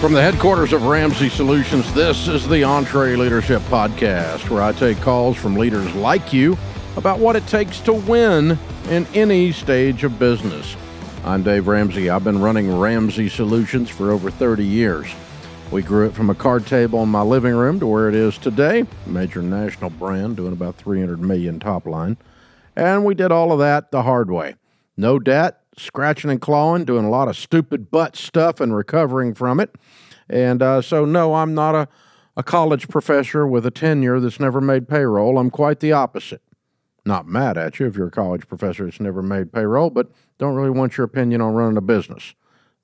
From the headquarters of Ramsey Solutions, this is the EntreLeadership Podcast, where I take calls from leaders like you about what it takes to win in any stage of business. I'm Dave Ramsey. I've been running Ramsey Solutions for over 30 years. We grew it from a card table in my living room to where it is today, a major national brand doing about $300 million top line. And we did all of that the hard way. No debt, scratching and clawing, doing a lot of stupid butt stuff and recovering from it. And so, no, I'm not a college professor with a tenure that's never made payroll. I'm quite the opposite. Not mad at you if you're a college professor that's never made payroll, but don't really want your opinion on running a business.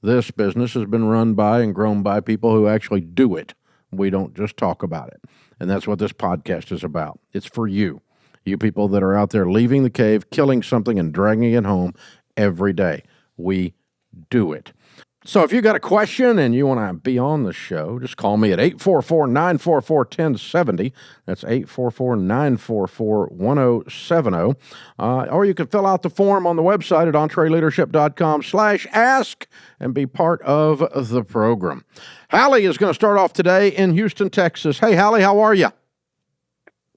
This business has been run by and grown by people who actually do it. We don't just talk about it. And that's what this podcast is about. It's for you. You people that are out there leaving the cave, killing something, and dragging it home every day. We do it. So if you got a question and you want to be on the show, just call me at 844-944-1070. That's 844-944-1070. Or you can fill out the form on the website at EntreLeadership.com/ask and be part of the program. Hallie is going to start off today in Houston, Texas. Hey, Hallie, how are you?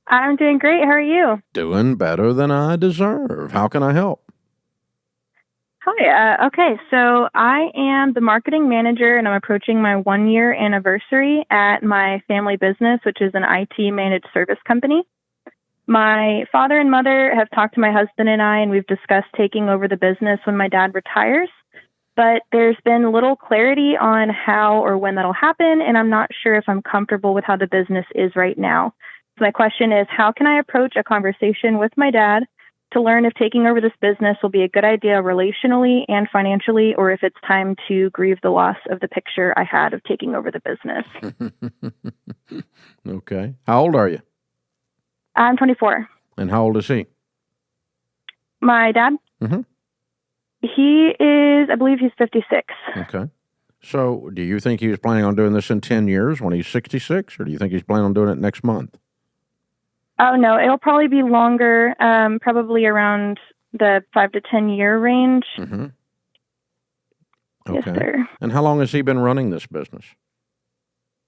I'm doing great. How are you? Doing better than I deserve. How can I help? Hi. Okay, so I am the marketing manager, and I'm approaching my 1-year anniversary at my family business, which is an IT managed service company. My father and mother have talked to my husband and I, and we've discussed taking over the business when my dad retires. But there's been little clarity on how or when that'll happen, and I'm not sure if I'm comfortable with how the business is right now. So my question is, how can I approach a conversation with my dad to learn if taking over this business will be a good idea relationally and financially, or if it's time to grieve the loss of the picture I had of taking over the business? Okay. How old are you? I'm 24. And how old is he? My dad? Mm-hmm. He is, I believe he's 56. Okay. So do you think he's planning on doing this in 10 years when he's 66, or do you think he's planning on doing it next month? Oh, no, it'll probably be longer, probably around the 5 to 10 year range. Mm-hmm. Okay. Yes, sir. And how long has he been running this business?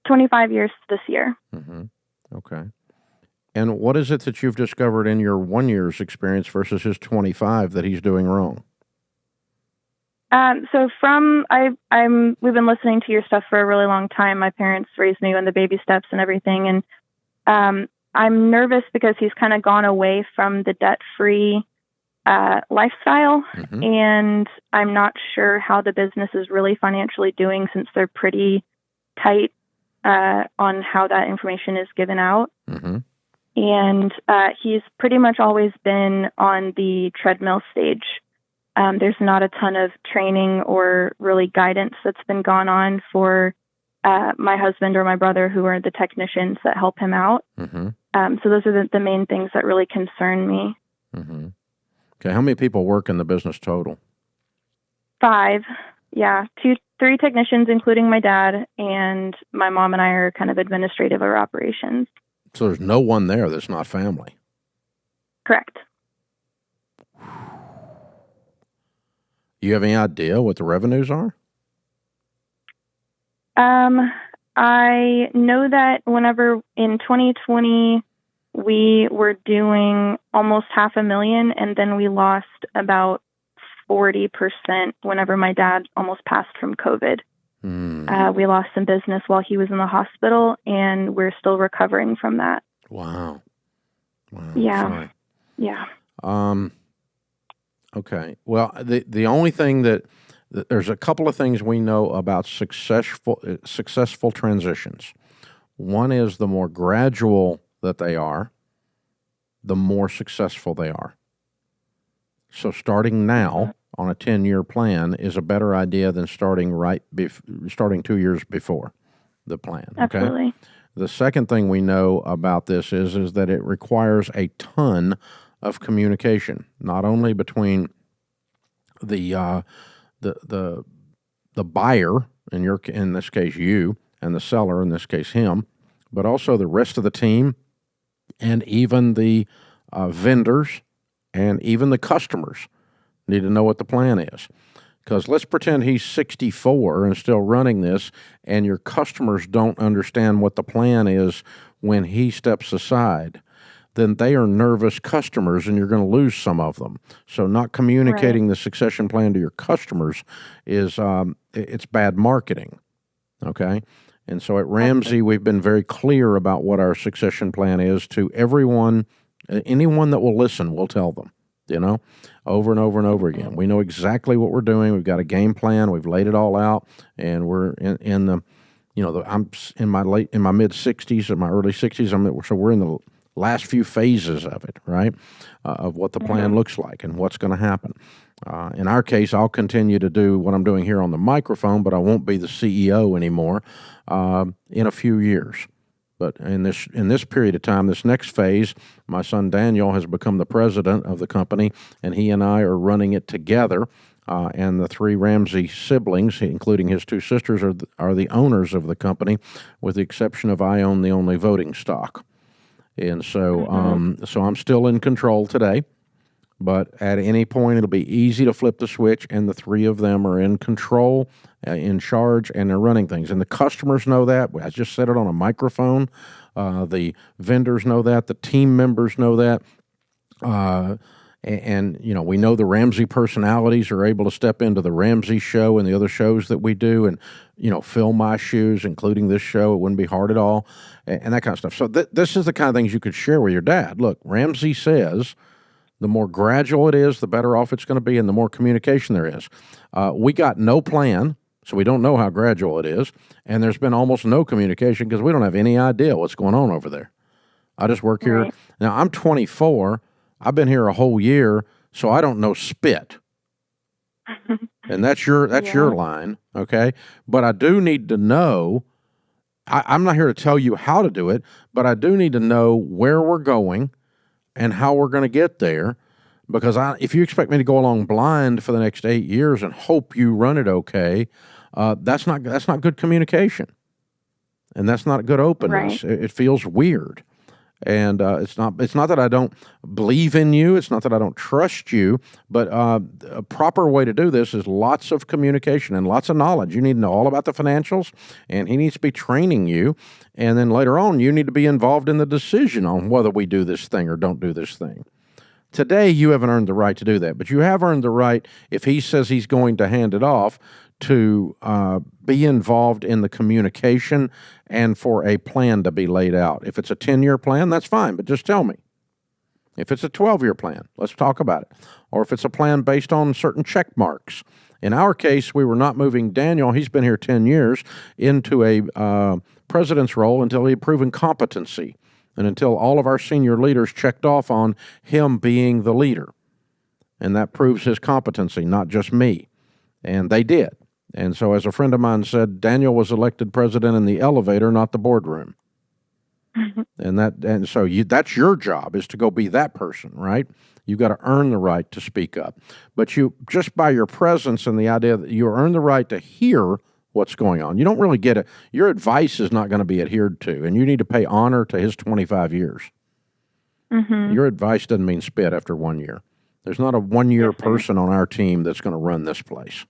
25 years this year. Mm-hmm. Okay. And what is it that you've discovered in your 1 year's experience versus his 25 that he's doing wrong? So we've been listening to your stuff for a really long time. My parents raised me on the baby steps and everything. And, I'm nervous because he's kind of gone away from the debt-free lifestyle, Mm-hmm. and I'm not sure how the business is really financially doing since they're pretty tight on how that information is given out. Mm-hmm. And he's pretty much always been on the treadmill stage. There's not a ton of training or really guidance that's been gone on for my husband or my brother, who are the technicians that help him out. Mm-hmm. So those are the main things that really concern me. Mm-hmm. Okay. How many people work in the business total? 5. Yeah. 3 technicians, including my dad, and my mom and I are kind of administrative or operations. So there's no one there that's not family. Correct. You have any idea what the revenues are? I know that whenever in 2020, we were doing almost $500,000, and then we lost about 40% whenever my dad almost passed from COVID. We lost some business while he was in the hospital, and we're still recovering from that. Wow. Yeah. Sorry. Yeah. Okay. Well, the only thing that there's a couple of things we know about successful transitions. One is the more gradual that they are, the more successful they are. So starting now on a 10-year plan is a better idea than starting 2 years before the plan. Okay? Absolutely. The second thing we know about this is that it requires a ton of communication, not only between the buyer, in this case you, and the seller, in this case him, but also the rest of the team, and even the vendors, and even the customers need to know what the plan is. Because let's pretend he's 64 and still running this, and your customers don't understand what the plan is when he steps aside. Then they are nervous customers, and you're going to lose some of them. So not communicating the succession plan to your customers is it's bad marketing, okay? And so at Ramsey, we've been very clear about what our succession plan is to everyone. Anyone that will listen, we'll tell them, over and over and over again. We know exactly what we're doing. We've got a game plan. We've laid it all out, and we're in the, I'm in my mid 60s or my early 60s. So we're in the last few phases of it, right? Of what the plan looks like and what's going to happen. In our case, I'll continue to do what I'm doing here on the microphone, but I won't be the CEO anymore in a few years. But in this period of time, this next phase, my son Daniel has become the president of the company, and he and I are running it together. And the three Ramsey siblings, including his two sisters, are the owners of the company, with the exception of I own the only voting stock. And so, so I'm still in control today. But at any point, it'll be easy to flip the switch, and the three of them are in control, in charge, and they're running things. And the customers know that. I just said it on a microphone. The vendors know that. The team members know that. And we know the Ramsey personalities are able to step into the Ramsey show and the other shows that we do and, fill my shoes, including this show. It wouldn't be hard at all, and that kind of stuff. So this is the kind of things you could share with your dad. Look, Ramsey says the more gradual it is, the better off it's going to be, and the more communication there is. We got no plan, so we don't know how gradual it is, and there's been almost no communication because we don't have any idea what's going on over there. I just work here. Now, I'm 24. I've been here a whole year, so I don't know spit. And that's your line, okay? But I do need to know, I'm not here to tell you how to do it, but I do need to know where we're going and how we're going to get there, because if you expect me to go along blind for the next 8 years and hope you run it okay, that's not good communication, and that's not good openness. Right. It feels weird, and it's not that I don't believe in you. It's not that I don't trust you, but a proper way to do this is lots of communication and lots of knowledge. You need to know all about the financials, and he needs to be training you. And then later on, you need to be involved in the decision on whether we do this thing or don't do this thing. Today, you haven't earned the right to do that, but you have earned the right, if he says he's going to hand it off, to be involved in the communication and for a plan to be laid out. If it's a 10-year plan, that's fine, but just tell me. If it's a 12-year plan, let's talk about it. Or if it's a plan based on certain check marks. In our case, we were not moving Daniel, he's been here 10 years, into a president's role until he had proven competency and until all of our senior leaders checked off on him being the leader. And that proves his competency, not just me. And they did. And so, as a friend of mine said, Daniel was elected president in the elevator, not the boardroom. And so that's your job, is to go be that person, right? You've got to earn the right to speak up. But you, just by your presence and the idea that you earn the right to hear what's going on, you don't really get it. Your advice is not going to be adhered to, and you need to pay honor to his 25 years. Your advice doesn't mean spit after 1 year. There's not a 1 year person on our team that's going to run this place.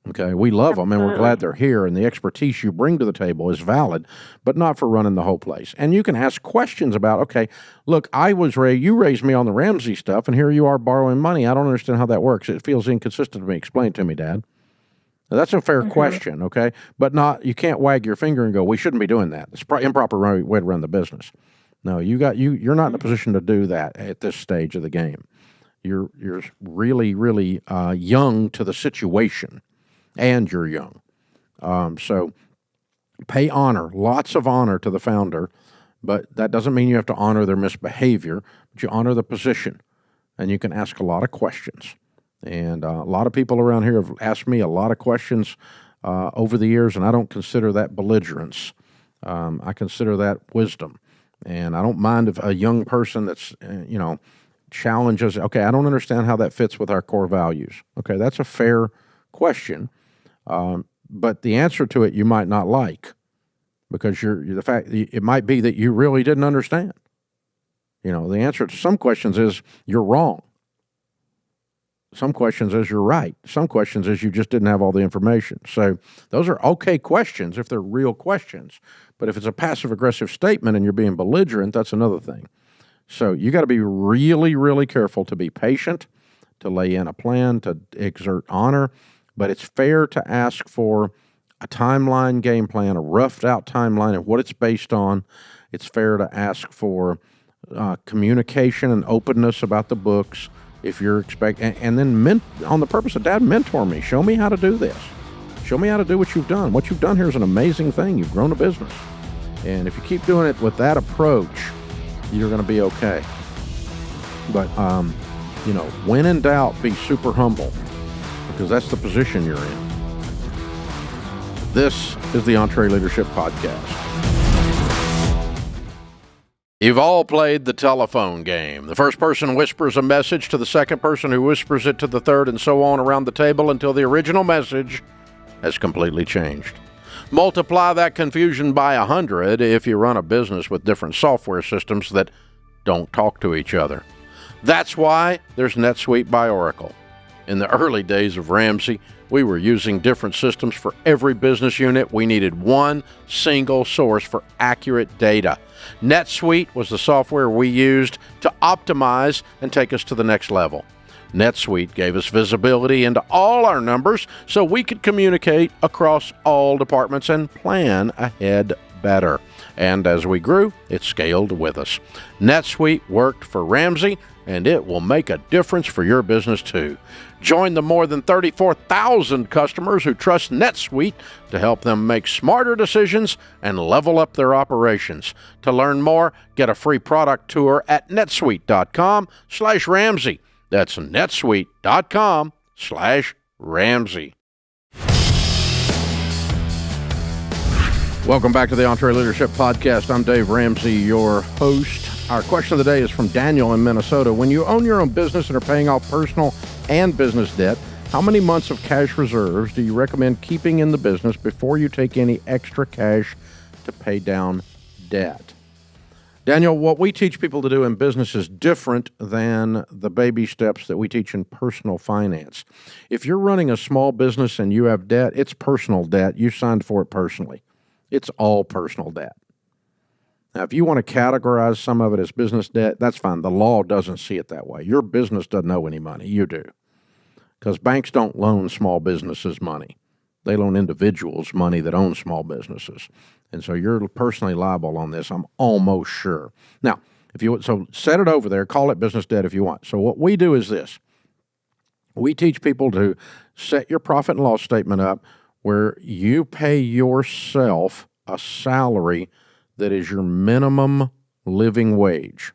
Okay, we love them, and we're glad they're here, and the expertise you bring to the table is valid, but not for running the whole place. And you can ask questions about, okay, look, you raised me on the Ramsey stuff, and here you are borrowing money. I don't understand how that works. It feels inconsistent to me. Explain it to me, Dad. Now, that's a fair question, okay? But you can't wag your finger and go, we shouldn't be doing that. It's an improper way to run the business. No, you're not in a position to do that at this stage of the game. You're really, really young to the situation. And you're young. So pay honor, lots of honor to the founder, but that doesn't mean you have to honor their misbehavior, but you honor the position, and you can ask a lot of questions. And a lot of people around here have asked me a lot of questions over the years, and I don't consider that belligerence. I consider that wisdom. And I don't mind if a young person that's, challenges, okay, I don't understand how that fits with our core values. Okay, that's a fair question. But the answer to it you might not like, because it might be that you really didn't understand. The answer to some questions is you're wrong. Some questions is you're right. Some questions is you just didn't have all the information. So those are okay questions if they're real questions. But if it's a passive-aggressive statement and you're being belligerent, that's another thing. So you got to be really, really careful to be patient, to lay in a plan, to exert honor. But it's fair to ask for a timeline game plan, a roughed-out timeline of what it's based on. It's fair to ask for communication and openness about the books. If you're expecting, and then on the purpose of Dad, mentor me. Show me how to do this. Show me how to do what you've done. What you've done here is an amazing thing. You've grown a business. And if you keep doing it with that approach, you're going to be okay. But, when in doubt, be super humble, because that's the position you're in. This is the EntreLeadership Podcast. You've all played the telephone game. The first person whispers a message to the second person who whispers it to the third, and so on around the table until the original message has completely changed. Multiply that confusion by 100 if you run a business with different software systems that don't talk to each other. That's why there's Netsuite by Oracle. In the early days of Ramsey, we were using different systems for every business unit. We needed one single source for accurate data. NetSuite was the software we used to optimize and take us to the next level. NetSuite gave us visibility into all our numbers so we could communicate across all departments and plan ahead better. And as we grew, it scaled with us. NetSuite worked for Ramsey, and it will make a difference for your business too. Join the more than 34,000 customers who trust NetSuite to help them make smarter decisions and level up their operations. To learn more, get a free product tour at netsuite.com/Ramsey. That's netsuite.com/Ramsey. Welcome back to the EntreLeadership Podcast. I'm Dave Ramsey, your host. Our question of the day is from Daniel in Minnesota. When you own your own business and are paying off personal and business debt, how many months of cash reserves do you recommend keeping in the business before you take any extra cash to pay down debt? Daniel, what we teach people to do in business is different than the baby steps that we teach in personal finance. If you're running a small business and you have debt, it's personal debt. You signed for it personally. It's all personal debt. Now, if you want to categorize some of it as business debt, that's fine. The law doesn't see it that way. Your business doesn't owe any money. You do. Because banks don't loan small businesses money. They loan individuals money that own small businesses. And so you're personally liable on this, I'm almost sure. Now, so set it over there, call it business debt if you want. So what we do is this. We teach people to set your profit and loss statement up where you pay yourself a salary that is your minimum living wage.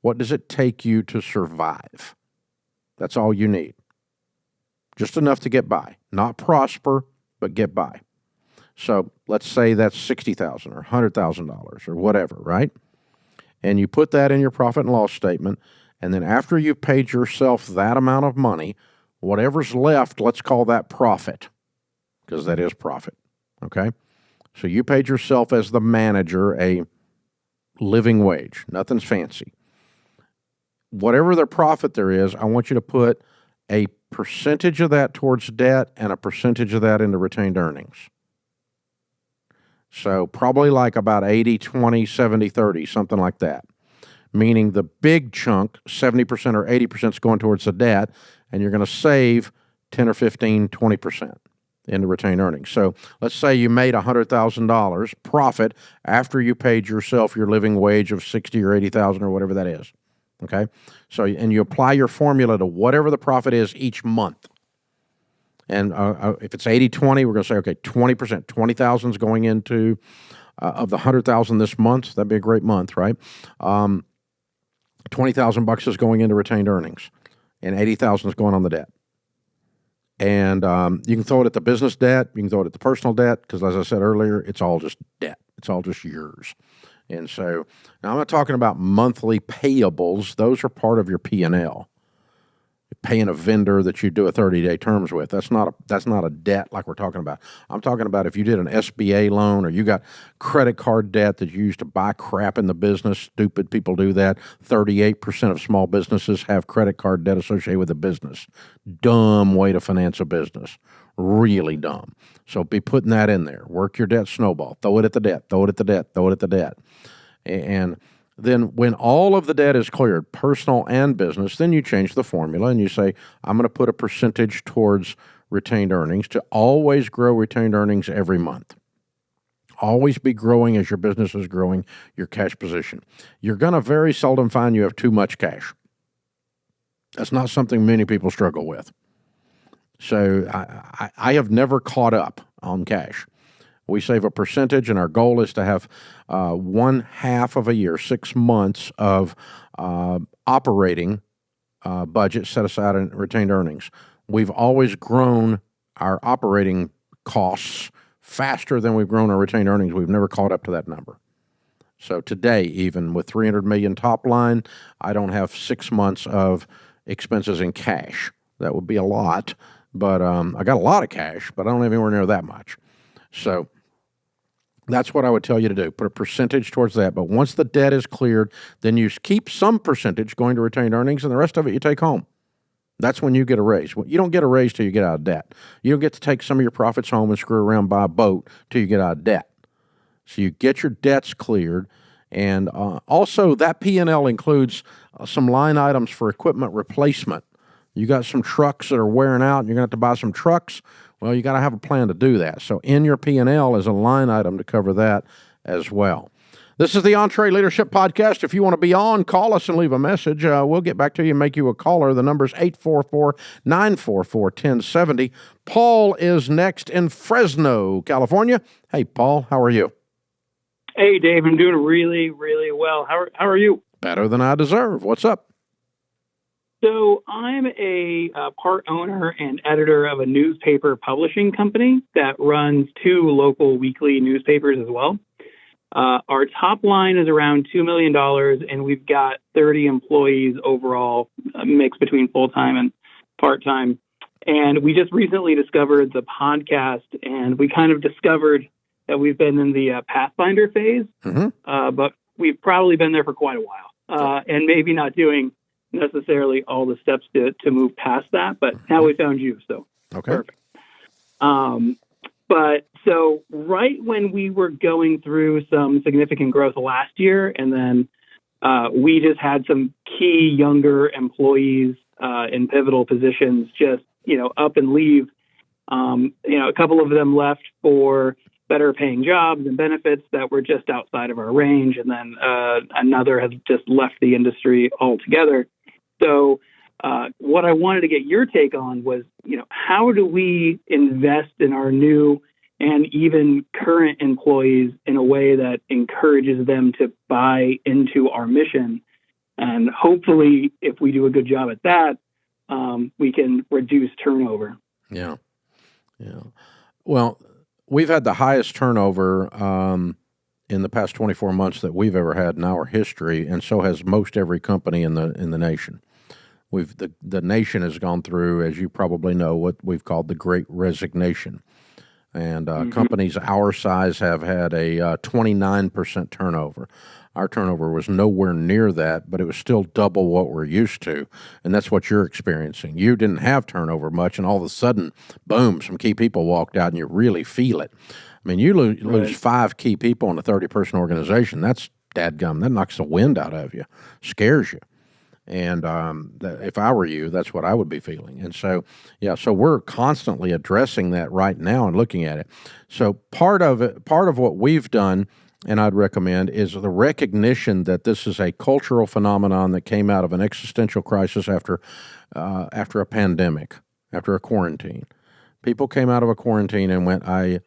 What does it take you to survive? That's all you need. Just enough to get by. Not prosper, but get by. So let's say that's $60,000 or $100,000 or whatever, right? And you put that in your profit and loss statement, and then after you've paid yourself that amount of money, whatever's left, let's call that profit, because that is profit, okay? So you paid yourself as the manager a living wage. Nothing's fancy. Whatever the profit there is, I want you to put a percentage of that towards debt and a percentage of that into retained earnings. So probably like about 80, 20, 70, 30, something like that. Meaning the big chunk, 70% or 80% is going towards the debt, and you're going to save 10 or 15, 20%. Into retained earnings. So let's say you made $100,000 profit after you paid yourself your living wage of $60,000 or $80,000 or whatever that is. Okay? So, and you apply your formula to whatever the profit is each month. And if it's 80-20, we're going to say, okay, 20%, 20,000 is going into, of the 100,000 this month, that'd be a great month, right? $20,000 is going into retained earnings, and 80,000 is going on the debt. And you can throw it at the business debt. You can throw it at the personal debt because, as I said earlier, it's all just debt. It's all just yours. And so now I'm not talking about monthly payables. Those are part of your P&L. paying a vendor that you do a 30-day terms with. That's not a debt like we're talking about. I'm talking about if you did an SBA loan or you got credit card debt that you used to buy crap in the business. Stupid people do that. 38% of small businesses have credit card debt associated with a business. Dumb way to finance a business. Really dumb. So be putting that in there. Work your debt snowball. Throw it at the debt. Throw it at the debt. Throw it at the debt. And then when all of the debt is cleared, personal and business, then you change the formula and you say, I'm going to put a percentage towards retained earnings to always grow retained earnings every month. Always be growing as your business is growing your cash position. You're going to very seldom find you have too much cash. That's not something many people struggle with. So I have never caught up on cash. We save a percentage, and our goal is to have 1/2 of a year, 6 months of operating budget set aside in retained earnings. We've always grown our operating costs faster than we've grown our retained earnings. We've never caught up to that number. So today, even with $300 million top line, I don't have 6 months of expenses in cash. That would be a lot, but I got a lot of cash, but I don't have anywhere near that much. So that's what I would tell you to do. Put a percentage towards that. But once the debt is cleared, then you keep some percentage going to retained earnings, and the rest of it you take home. That's when you get a raise. You don't get a raise till you get out of debt. You don't get to take some of your profits home and screw around, buy a boat till you get out of debt. So you get your debts cleared. And also that P&L includes some line items for equipment replacement. You got some trucks that are wearing out, and you're going to have to buy some trucks. Well, you got to have a plan to do that. So in your P&L is a line item to cover that as well. This is the EntreLeadership Podcast. If you want to be on, call us and leave a message. We'll get back to you and make you a caller. The number's 844-944-1070. Paul is next in Fresno, California. Hey, Paul, how are you? Hey, Dave, I'm doing really, really well. How are you? Better than I deserve. What's up? So I'm a part owner and editor of a newspaper publishing company that runs 2 local weekly newspapers as well. Our top line is around $2 million, and we've got 30 employees overall, a mix between full-time and part-time. And we just recently discovered the podcast, and we kind of discovered that we've been in the Pathfinder phase, but we've probably been there for quite a while, and maybe not doing necessarily all the steps to move past that, but now we found you, so okay. Perfect. But so right when we were going through some significant growth last year, and then we just had some key younger employees in pivotal positions just, up and leave. A couple of them left for better paying jobs and benefits that were just outside of our range. And then another has just left the industry altogether. So what I wanted to get your take on was, how do we invest in our new and even current employees in a way that encourages them to buy into our mission? And hopefully, if we do a good job at that, we can reduce turnover. Yeah. Well, we've had the highest turnover in the past 24 months that we've ever had in our history, and so has most every company in the nation. The nation has gone through, as you probably know, what we've called the Great Resignation. And companies our size have had a 29% turnover. Our turnover was nowhere near that, but it was still double what we're used to, and that's what you're experiencing. You didn't have turnover much, and all of a sudden, boom, some key people walked out, and you really feel it. I mean, you lose 5 key people in a 30-person organization. That's dadgum. That knocks the wind out of you, scares you. And if I were you, that's what I would be feeling. And so, so we're constantly addressing that right now and looking at it. So part of what we've done, and I'd recommend, is the recognition that this is a cultural phenomenon that came out of an existential crisis after a pandemic, after a quarantine. People came out of a quarantine and went, I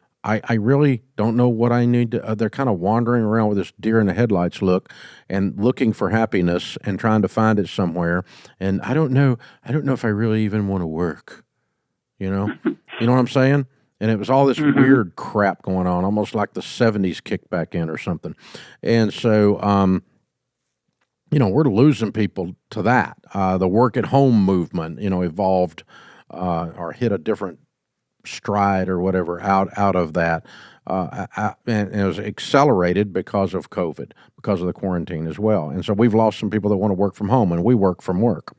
really don't know what I need to. They're kind of wandering around with this deer in the headlights look and looking for happiness and trying to find it somewhere. And I don't know if I really even want to work. You know what I'm saying? And it was all this weird crap going on, almost like the 70s kicked back in or something. And so we're losing people to that. The work at home movement, evolved or hit a different stride or whatever out of that. And it was accelerated because of COVID, because of the quarantine as well. And so we've lost some people that want to work from home, and we work from work.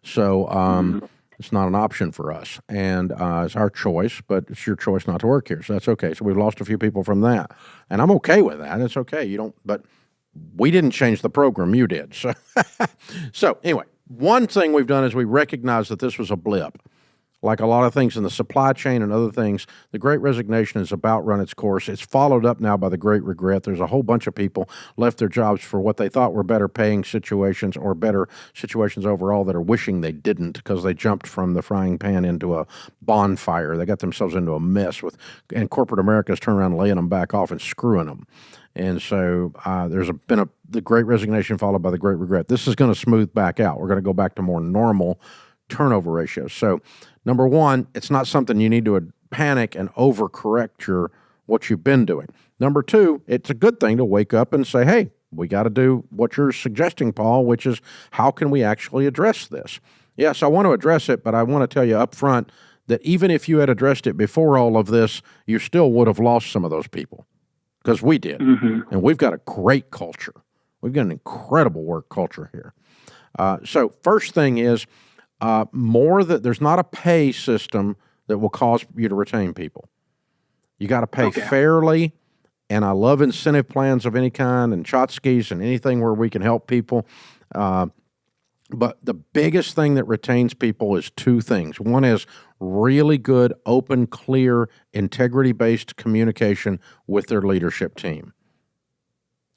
So it's not an option for us. And it's our choice, but it's your choice not to work here. So that's okay. So we've lost a few people from that. And I'm okay with that. It's okay. But we didn't change the program. You did. So anyway, one thing we've done is we recognize that this was a blip. Like a lot of things in the supply chain and other things, the Great Resignation has about run its course. It's followed up now by the Great Regret. There's a whole bunch of people left their jobs for what they thought were better paying situations or better situations overall that are wishing they didn't because they jumped from the frying pan into a bonfire. They got themselves into a mess and corporate America's turned around laying them back off and screwing them. And so there's been the Great Resignation followed by the Great Regret. This is going to smooth back out. We're going to go back to more normal turnover ratios. So number one, it's not something you need to panic and overcorrect what you've been doing. Number two, it's a good thing to wake up and say, hey, we got to do what you're suggesting, Paul, which is how can we actually address this? Yes, I want to address it, but I want to tell you up front that even if you had addressed it before all of this, you still would have lost some of those people because we did. And we've got a great culture. We've got an incredible work culture here. So first thing is, there's not a pay system that will cause you to retain people. You got to pay fairly, and I love incentive plans of any kind and Chotskys and anything where we can help people. But the biggest thing that retains people is two things. One is really good, open, clear, integrity-based communication with their leadership team,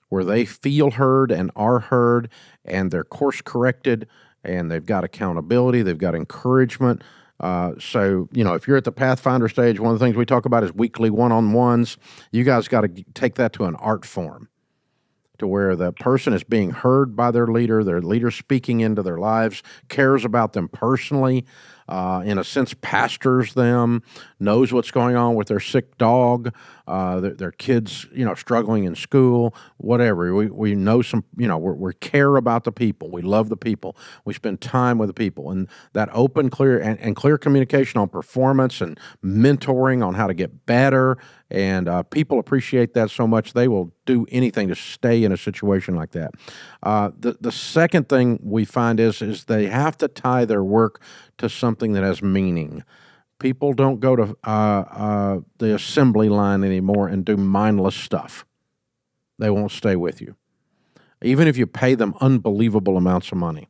where they feel heard and are heard, and they're course-corrected, and they've got accountability, they've got encouragement. So, if you're at the Pathfinder stage, one of the things we talk about is weekly one-on-ones. You guys got to take that to an art form, to where the person is being heard by their leader speaking into their lives, cares about them personally, in a sense pastors them, knows what's going on with their sick dog, their kids, struggling in school, whatever. We know we care about the people. We love the people. We spend time with the people. And that open, clear, and clear communication on performance and mentoring on how to get better. And people appreciate that so much, they will do anything to stay in a situation like that. The second thing we find is they have to tie their work to something that has meaning. People don't go to the assembly line anymore and do mindless stuff. They won't stay with you, even if you pay them unbelievable amounts of money.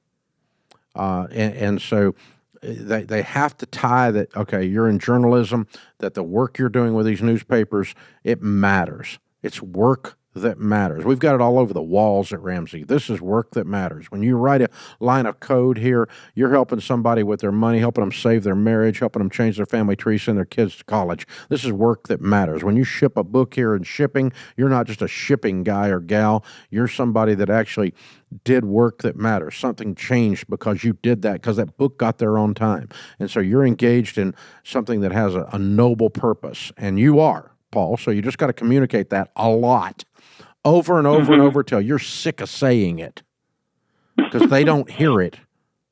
And so they have to tie that, okay, you're in journalism, that the work you're doing with these newspapers, it matters. It's work that matters. We've got it all over the walls at Ramsey. This is work that matters. When you write a line of code here, you're helping somebody with their money, helping them save their marriage, helping them change their family tree, send their kids to college. This is work that matters. When you ship a book here in shipping, you're not just a shipping guy or gal. You're somebody that actually did work that matters. Something changed because you did that, because that book got there on time. And so you're engaged in something that has a noble purpose. And you are, Paul. So you just got to communicate that a lot, over and over and over, till you're sick of saying it, because they don't hear it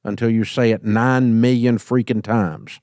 until you say it 9 million freaking times.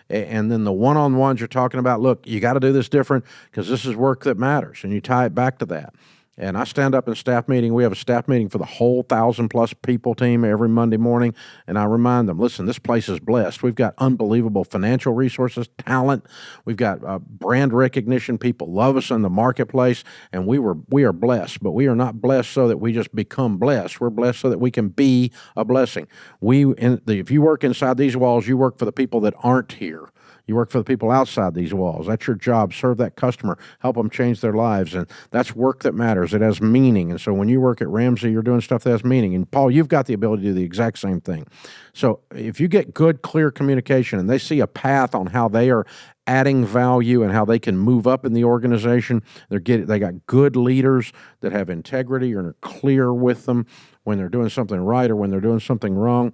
And then the one-on-ones you're talking about, look, you got to do this different because this is work that matters, and you tie it back to that. And I stand up in staff meeting. We have a staff meeting for the whole 1,000-plus people team every Monday morning, and I remind them, listen, this place is blessed. We've got unbelievable financial resources, talent. We've got brand recognition. People love us in the marketplace, and we are blessed. But we are not blessed so that we just become blessed. We're blessed so that we can be a blessing. If you work inside these walls, you work for the people that aren't here. You work for the people outside these walls. That's your job. Serve that customer. Help them change their lives. And that's work that matters. It has meaning. And so when you work at Ramsey, you're doing stuff that has meaning. And Paul, you've got the ability to do the exact same thing. So if you get good, clear communication and they see a path on how they are adding value and how they can move up in the organization, they got good leaders that have integrity and are clear with them when they're doing something right or when they're doing something wrong.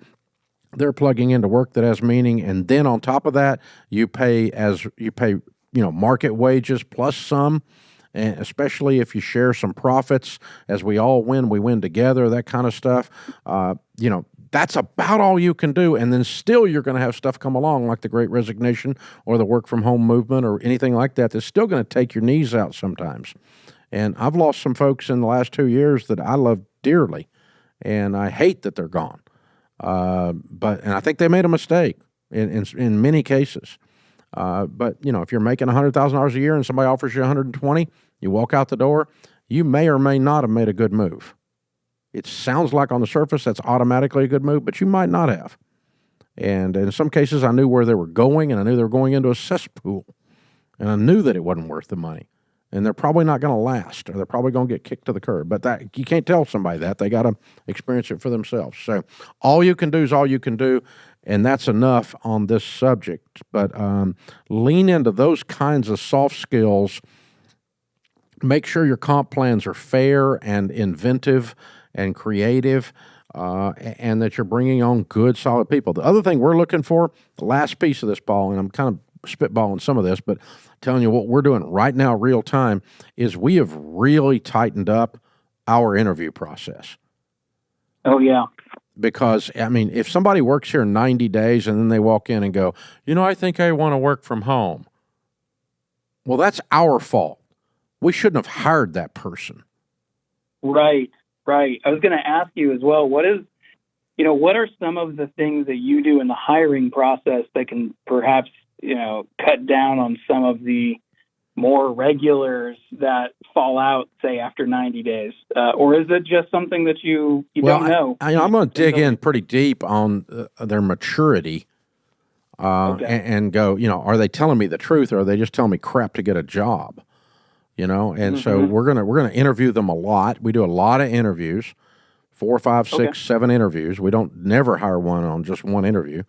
They're plugging into work that has meaning, and then on top of that, you pay market wages plus some, and especially if you share some profits. As we all win, we win together, that kind of stuff. That's about all you can do. And then still you're going to have stuff come along like the Great Resignation or the work from home movement or anything like that that's still going to take your knees out sometimes. And I've lost some folks in the last 2 years that I love dearly, and I hate that they're gone. And I think they made a mistake in many cases. But if you're making $100,000 a year and somebody offers you 120, you walk out the door, you may or may not have made a good move. It sounds like on the surface that's automatically a good move, but you might not have. And in some cases, I knew where they were going, and I knew they were going into a cesspool. And I knew that it wasn't worth the money. And they're probably not going to last, or they're probably going to get kicked to the curb. But that you can't tell somebody that. They got to experience it for themselves. So all you can do is all you can do, and that's enough on this subject. But lean into those kinds of soft skills. Make sure your comp plans are fair and inventive and creative, and that you're bringing on good, solid people. The other thing we're looking for, the last piece of this, Paul, and I'm kind of spitballing some of this, but telling you what we're doing right now, real time, is we have really tightened up our interview process. Oh, yeah. Because, if somebody works here 90 days and then they walk in and go, I think I want to work from home. Well, that's our fault. We shouldn't have hired that person. Right. I was going to ask you as well, what are some of the things that you do in the hiring process that can perhaps, cut down on some of the more regulars that fall out, say, after 90 days? Or is it just something that you don't know? I'm going to dig in pretty deep on their maturity and go, are they telling me the truth, or are they just telling me crap to get a job? So we're gonna interview them a lot. We do a lot of interviews, 4, 5, 6, 7 interviews. We don't never hire one on just one interview.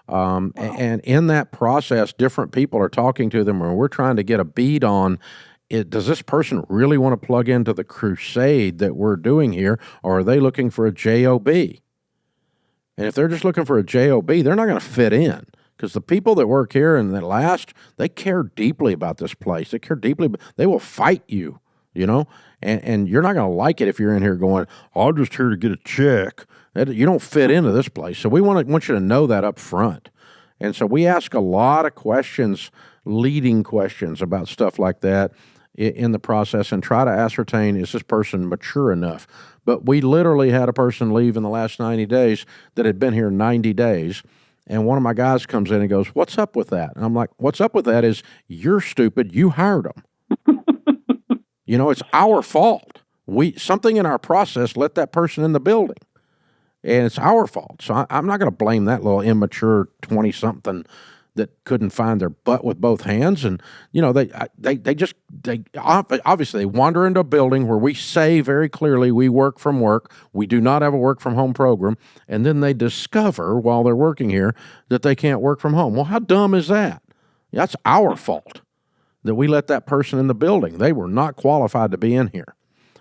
And in that process, different people are talking to them, and we're trying to get a bead on it. Does this person really want to plug into the crusade that we're doing here, or are they looking for a job? And if they're just looking for a job, they're not going to fit in. Because the people that work here and that last, they care deeply about this place. They care deeply. They will fight you, and you're not going to like it if you're in here going, I'm just here to get a check. You don't fit into this place. So we want you to know that up front. And so we ask a lot of questions, leading questions about stuff like that in the process, and try to ascertain, is this person mature enough? But we literally had a person leave in the last 90 days that had been here 90 days. And one of my guys comes in and goes, what's up with that? And I'm like, what's up with that is you're stupid. You hired them. It's our fault. Something in our process let that person in the building. And it's our fault. So I'm not going to blame that little immature 20-something that couldn't find their butt with both hands. And, they obviously wander into a building where we say very clearly we work from work. We do not have a work from home program. And then they discover while they're working here that they can't work from home. Well, how dumb is that? That's our fault that we let that person in the building. They were not qualified to be in here,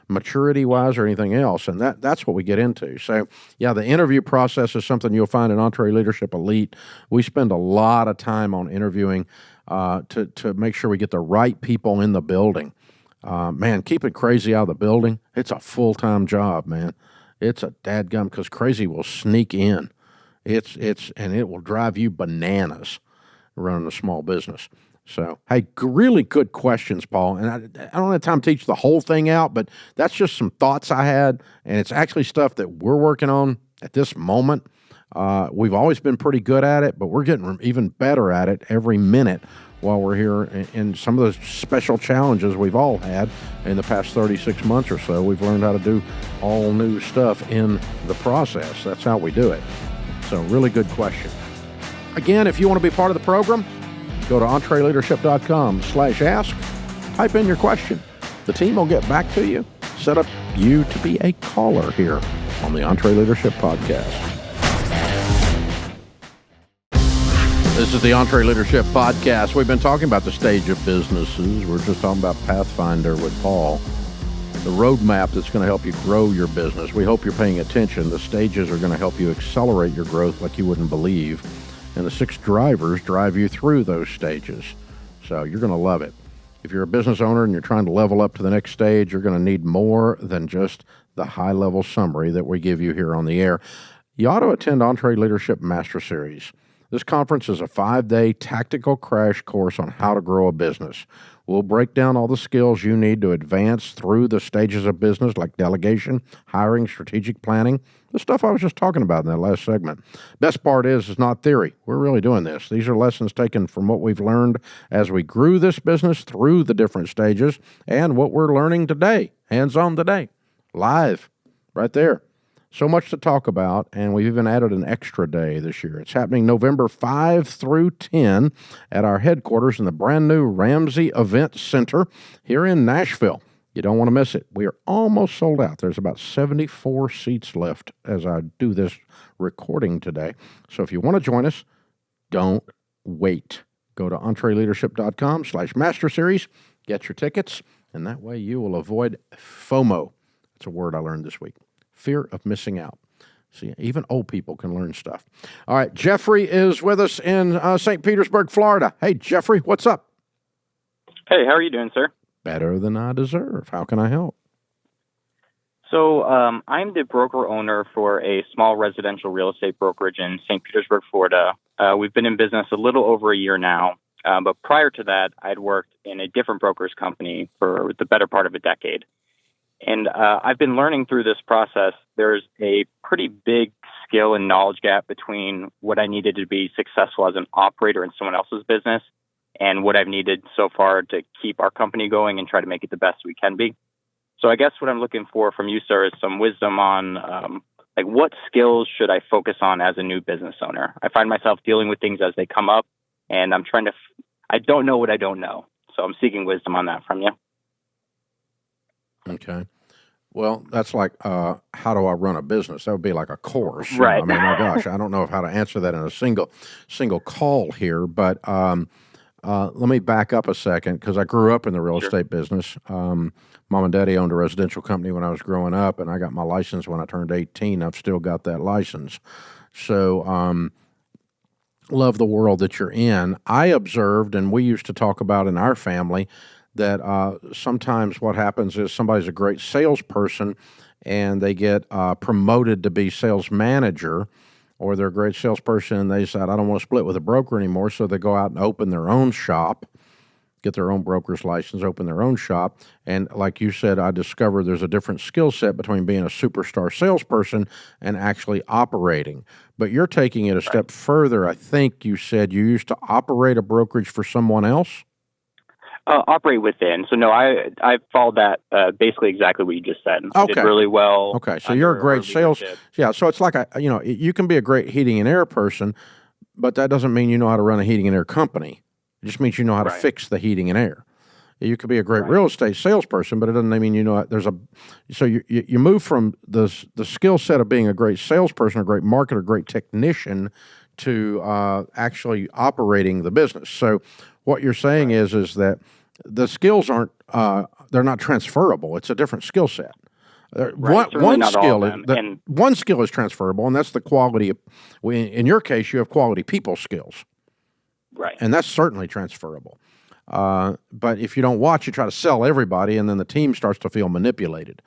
maturity-wise or anything else, and that's what we get into. So, yeah, the interview process is something you'll find in EntreLeadership Elite. We spend a lot of time on interviewing to make sure we get the right people in the building. Man, keeping crazy out of the building, it's a full-time job, man. It's a dadgum, because crazy will sneak in. And it will drive you bananas running a small business. So, hey, really good questions, Paul. And I don't have time to teach the whole thing out, but that's just some thoughts I had. And it's actually stuff that we're working on at this moment. We've always been pretty good at it, but we're getting even better at it every minute while we're here. And some of those special challenges we've all had in the past 36 months or so, we've learned how to do all new stuff in the process. That's how we do it. So, really good question. Again, if you want to be part of the program, go to EntreLeadership.com/ask. Type in your question. The team will get back to you. Set up you to be a caller here on the EntreLeadership Podcast. This is the EntreLeadership Podcast. We've been talking about the stage of businesses. We're just talking about Pathfinder with Paul, the roadmap that's going to help you grow your business. We hope you're paying attention. The stages are going to help you accelerate your growth like you wouldn't believe. And the 6 drivers drive you through those stages. So you're going to love it. If you're a business owner and you're trying to level up to the next stage, you're going to need more than just the high-level summary that we give you here on the air. You ought to attend EntreLeadership Master Series. This conference is a 5-day tactical crash course on how to grow a business. We'll break down all the skills you need to advance through the stages of business like delegation, hiring, strategic planning, the stuff I was just talking about in that last segment. Best part is it's not theory. We're really doing this. These are lessons taken from what we've learned as we grew this business through the different stages and what we're learning today, hands-on today, live, right there. So much to talk about, and we've even added an extra day this year. It's happening November 5 through 10 at our headquarters in the brand new Ramsey Event Center here in Nashville. You don't want to miss it. We are almost sold out. There's about 74 seats left as I do this recording today. So if you want to join us, don't wait. Go to EntreLeadership.com/Master Series, get your tickets, and that way you will avoid FOMO. That's a word I learned this week. Fear of missing out. See, even old people can learn stuff. All right, Jeffrey is with us in St. Petersburg, Florida. Hey, Jeffrey, what's up? Hey, how are you doing, sir? Better than I deserve. How can I help? So I'm the broker owner for a small residential real estate brokerage in St. Petersburg, Florida. We've been in business a little over a year now, but prior to that, I'd worked in a different broker's company for the better part of a decade. And I've been learning through this process, there's a pretty big skill and knowledge gap between what I needed to be successful as an operator in someone else's business and what I've needed so far to keep our company going and try to make it the best we can be. So I guess what I'm looking for from you, sir, is some wisdom on like what skills should I focus on as a new business owner? I find myself dealing with things as they come up, and I'm trying to, I don't know what I don't know. So I'm seeking wisdom on that from you. Okay. Well, that's like, how do I run a business? That would be like a course. Right. I mean, my gosh, I don't know how to answer that in a single call here, but let me back up a second because I grew up in the real estate business. Mom and Daddy owned a residential company when I was growing up, and I got my license when I turned 18. I've still got that license. So love the world that you're in. I observed, and we used to talk about in our family, that sometimes what happens is somebody's a great salesperson and they get promoted to be sales manager, or they're a great salesperson and they decide, I don't want to split with a broker anymore, so they go out and open their own shop, get their own broker's license, open their own shop. And like you said, I discovered there's a different skill set between being a superstar salesperson and actually operating. But you're taking it a step further. I think you said you used to operate a brokerage for someone else? Operate within. So no, I followed that basically exactly what you just said. Okay. I did really well. Okay, so you're a great sales. Yeah, so it's like you can be a great heating and air person, but that doesn't mean you know how to run a heating and air company. It just means you know how to fix the heating and air. You could be a great real estate salesperson, but it doesn't mean you know there's a. So you move from the skill set of being a great salesperson, a great marketer, great technician, to actually operating the business. So what you're saying is that the skills aren't they're not transferable. It's a different skill set. One skill is transferable, and that's the quality of. In your case, you have quality people skills, right? And that's certainly transferable. But if you don't watch, you try to sell everybody, and then the team starts to feel manipulated.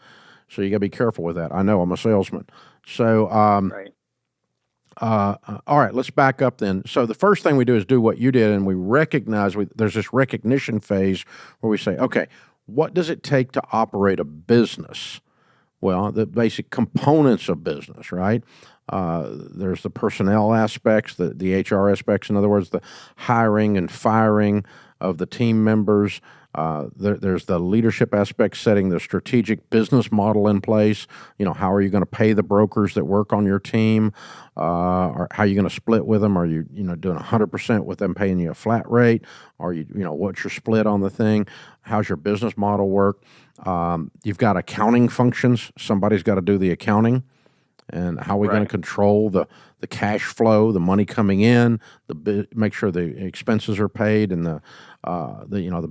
So you got to be careful with that. I know I'm a salesman, so. All right, let's back up then. So the first thing we do is do what you did, and we recognize there's this recognition phase where we say, okay, what does it take to operate a business? Well, the basic components of business, right? There's the personnel aspects, the HR aspects, in other words, the hiring and firing of the team members. There's the leadership aspect, setting the strategic business model in place. How are you going to pay the brokers that work on your team? Or how are you going to split with them? Are you, doing 100% with them paying you a flat rate? Are you, what's your split on the thing? How's your business model work? You've got accounting functions. Somebody's got to do the accounting. And how are we going to control the cash flow, the money coming in, make sure the expenses are paid, and the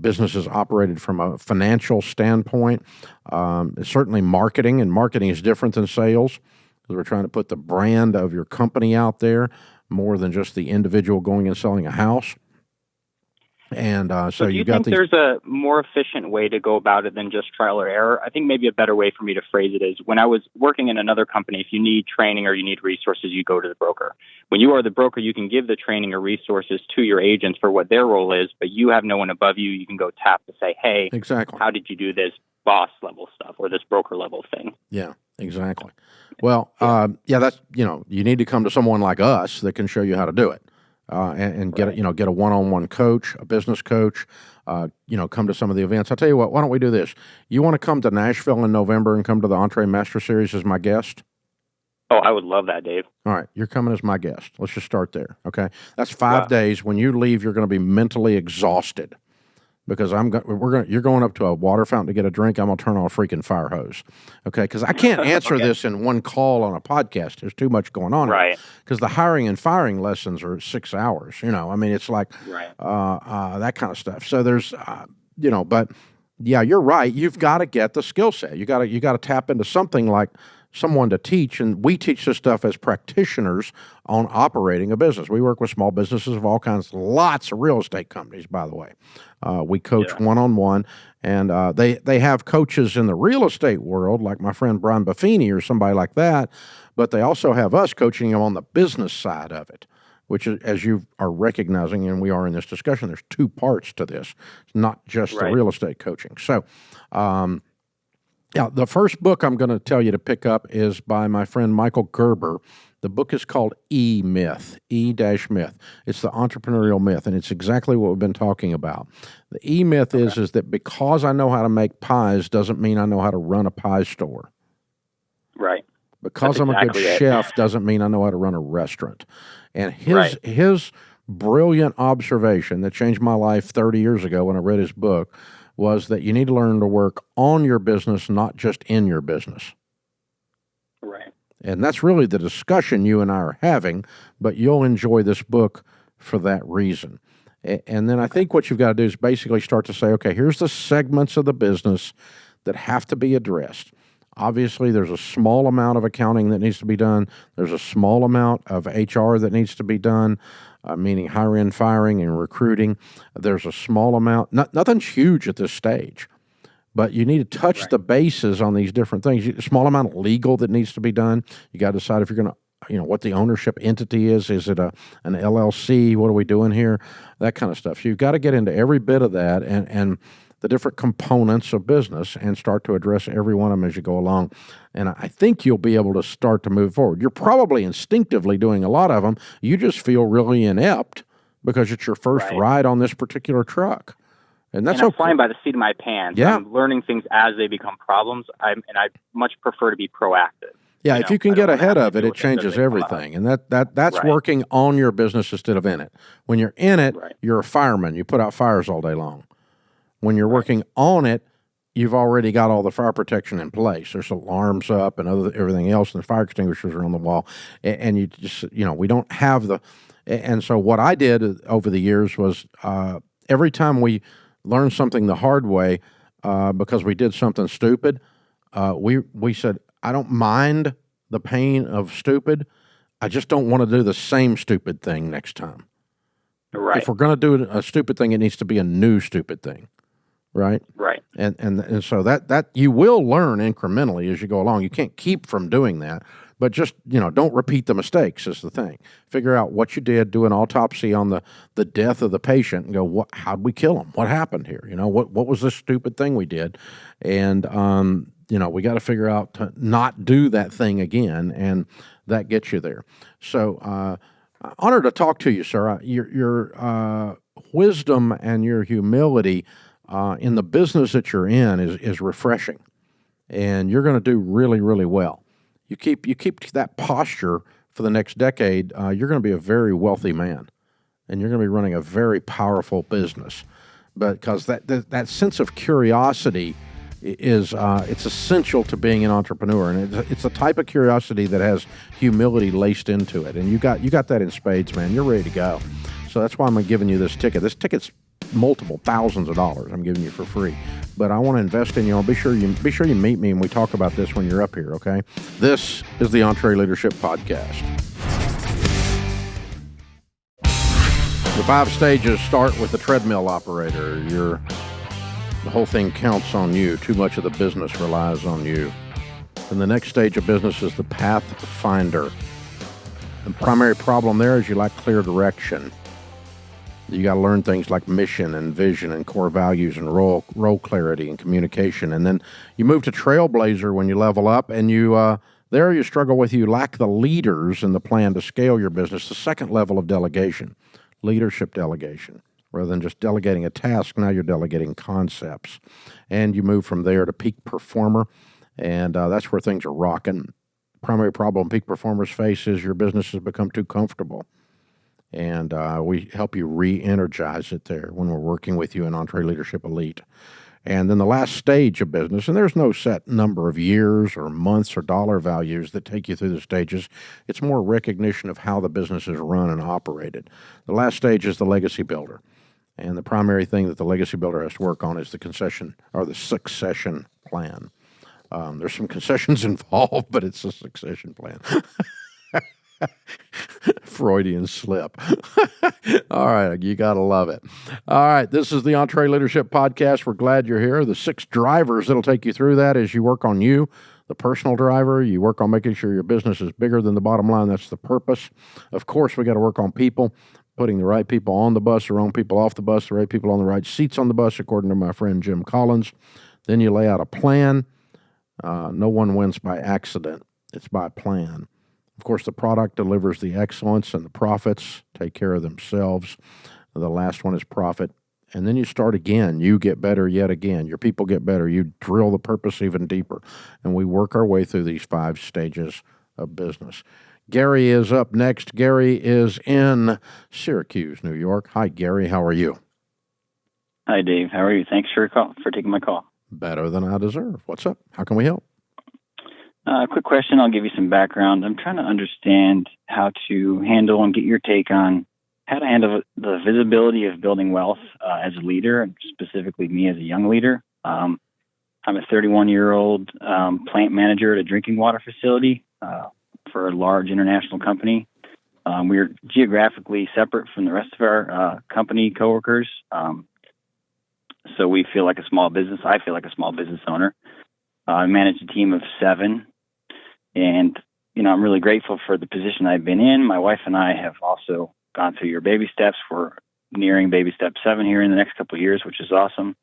business is operated from a financial standpoint. Certainly marketing, and marketing is different than sales, because we're trying to put the brand of your company out there more than just the individual going and selling a house. And so do you think there's a more efficient way to go about it than just trial or error? I think maybe a better way for me to phrase it is, when I was working in another company, if you need training or you need resources, you go to the broker. When you are the broker, you can give the training or resources to your agents for what their role is, but you have no one above you. You can go tap to say, hey, exactly, how did you do this boss level stuff or this broker level thing? Yeah, exactly. Well, that's, you need to come to someone like us that can show you how to do it. And get a one-on-one coach, a business coach, come to some of the events. I'll tell you what, why don't we do this? You want to come to Nashville in November and come to the Entre Master Series as my guest? Oh, I would love that, Dave. All right, you're coming as my guest. Let's just start there, okay? That's 5 days. When you leave, you're going to be mentally exhausted because you're going up to a water fountain to get a drink. I'm going to turn on a freaking fire hose, okay? Because I can't answer this in one call on a podcast. There's too much going on, right? Because the hiring and firing lessons are 6 hours. I mean, it's like that kind of stuff. So there's, but yeah, you're right. You've got to get the skill set. You got to tap into something like someone to teach, and we teach this stuff as practitioners on operating a business. We work with small businesses of all kinds, lots of real estate companies, by the way. We coach one-on-one, and they have coaches in the real estate world, like my friend Brian Buffini or somebody like that, but they also have us coaching them on the business side of it, which is, as you are recognizing, and we are in this discussion, there's 2 parts to this. It's not just the real estate coaching. So, the first book I'm going to tell you to pick up is by my friend Michael Gerber. The book is called E-Myth, E-Myth. It's the entrepreneurial myth, and it's exactly what we've been talking about. The E-Myth is that because I know how to make pies doesn't mean I know how to run a pie store. Right. Because I'm a good chef doesn't mean I know how to run a restaurant. And his brilliant observation that changed my life 30 years ago when I read his book was that you need to learn to work on your business, not just in your business. Right. And that's really the discussion you and I are having, but you'll enjoy this book for that reason. And then I think what you've got to do is basically start to say, okay, here's the segments of the business that have to be addressed. Obviously, there's a small amount of accounting that needs to be done. There's a small amount of HR that needs to be done. Meaning hiring, firing, and recruiting. There's a small amount, nothing's huge at this stage, but you need to touch the bases on these different things. A small amount of legal that needs to be done. You got to decide if you're going to, what the ownership entity is. Is it an LLC? What are we doing here? That kind of stuff. So you've got to get into every bit of that and the different components of business and start to address every one of them as you go along. And I think you'll be able to start to move forward. You're probably instinctively doing a lot of them. You just feel really inept because it's your first ride on this particular truck. And I'm flying by the seat of my pants. Yeah. I'm learning things as they become problems. I much prefer to be proactive. Yeah, if you can get ahead of it, it changes everything. And that's working on your business instead of in it. When you're in it, you're a fireman. You put out fires all day long. When you're working on it, you've already got all the fire protection in place. There's alarms up and everything else, and the fire extinguishers are on the wall. And you just, we don't have the. And so what I did over the years was every time we learned something the hard way because we did something stupid, we said, I don't mind the pain of stupid. I just don't want to do the same stupid thing next time. Right. If we're going to do a stupid thing, it needs to be a new stupid thing. Right? Right. And so that you will learn incrementally as you go along. You can't keep from doing that, but just, don't repeat the mistakes is the thing. Figure out what you did, do an autopsy on the death of the patient and go, how'd we kill him? What happened here? What was this stupid thing we did? And, we got to figure out to not do that thing again, and that gets you there. So, honored to talk to you, sir. Your wisdom and your humility in the business that you're in is refreshing, and you're going to do really, really well. You keep that posture for the next decade, you're going to be a very wealthy man, and you're going to be running a very powerful business. Because that sense of curiosity is it's essential to being an entrepreneur, and it's a type of curiosity that has humility laced into it. And you got that in spades, man. You're ready to go. So that's why I'm giving you this ticket. This ticket's multiple thousands of dollars I'm giving you for free, but I want to invest in you. Be sure you meet me and we talk about this when you're up here. Okay, this is the EntreLeadership Podcast. The 5 stages start with the treadmill operator. The whole thing counts on you. Too much of the business relies on you. And the next stage of business is the pathfinder. The primary problem there is you lack clear direction. You got to learn things like mission and vision and core values and role clarity and communication. And then you move to trailblazer when you level up, and you struggle with you lack the leaders and the plan to scale your business. The second level of delegation, leadership delegation. Rather than just delegating a task, now you're delegating concepts. And you move from there to peak performer, and that's where things are rocking. Primary problem peak performers face is your business has become too comfortable. And we help you re-energize it there when we're working with you in EntreLeadership Elite. And then the last stage of business, and there's no set number of years or months or dollar values that take you through the stages. It's more recognition of how the business is run and operated. The last stage is the legacy builder. And the primary thing that the legacy builder has to work on is the succession plan. There's some concessions involved, but it's a succession plan. Freudian slip. All right, you got to love it. All right, this is the EntreLeadership Podcast. We're glad you're here. The 6 drivers that'll take you through that is you work on you, the personal driver. You work on making sure your business is bigger than the bottom line. That's the purpose. Of course, we got to work on people, putting the right people on the bus, the wrong people off the bus, the right people on the right seats on the bus, according to my friend Jim Collins. Then you lay out a plan. No one wins by accident. It's by plan. Of course, the product delivers the excellence, and the profits take care of themselves. The last one is profit. And then you start again. You get better yet again. Your people get better. You drill the purpose even deeper. And we work our way through these 5 stages of business. Gary is up next. Gary is in Syracuse, New York. Hi, Gary. How are you? Hi, Dave. How are you? Thanks for taking my call. Better than I deserve. What's up? How can we help? Quick question. I'll give you some background. I'm trying to understand how to handle and get your take on how to handle the visibility of building wealth as a leader, and specifically me as a young leader. I'm a 31-year-old plant manager at a drinking water facility for a large international company. We're geographically separate from the rest of our company coworkers. So we feel like a small business. I feel like a small business owner. I manage a team of 7. And, I'm really grateful for the position I've been in. My wife and I have also gone through your baby steps. We're nearing baby step 7 here in the next couple of years, which is awesome.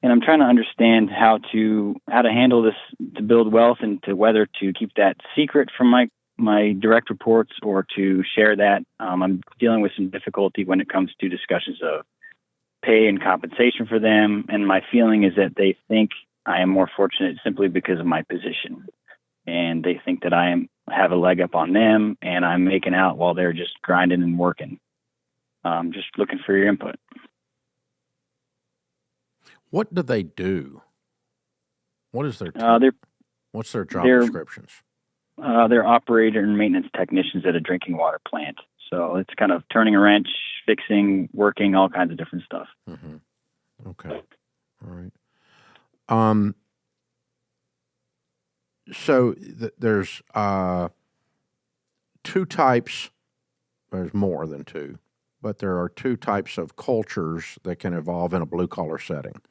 And I'm trying to understand how to handle this, to build wealth, and to whether to keep that secret from my direct reports or to share that. I'm dealing with some difficulty when it comes to discussions of pay and compensation for them. And my feeling is that they think I am more fortunate simply because of my position. And they think that I have a leg up on them, and I'm making out while they're just grinding and working. Just looking for your input. What do they do? What is their what's their job descriptions? They're operator and maintenance technicians at a drinking water plant. So it's kind of turning a wrench, fixing, working, all kinds of different stuff. Mm-hmm. Okay. All right. So there's 2 types. There's more than 2, but there are 2 types of cultures that can evolve in a blue-collar setting.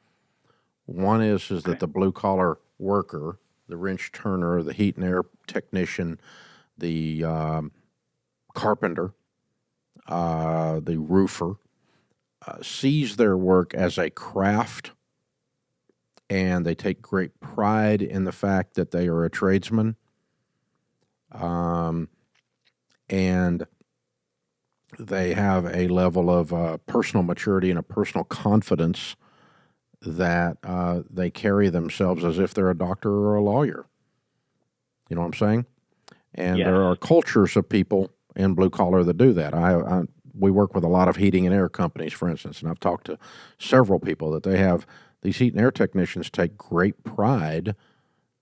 One is that the blue-collar worker, the wrench turner, the heat and air technician, the carpenter, the roofer, sees their work as a craft, and they take great pride in the fact that they are a tradesman. And they have a level of personal maturity and a personal confidence that they carry themselves as if they're a doctor or a lawyer. You know what I'm saying? And Yes. There are cultures of people in blue collar that do that. We work with a lot of heating and air companies, for instance, and I've talked to several people that they have. These heat and air technicians take great pride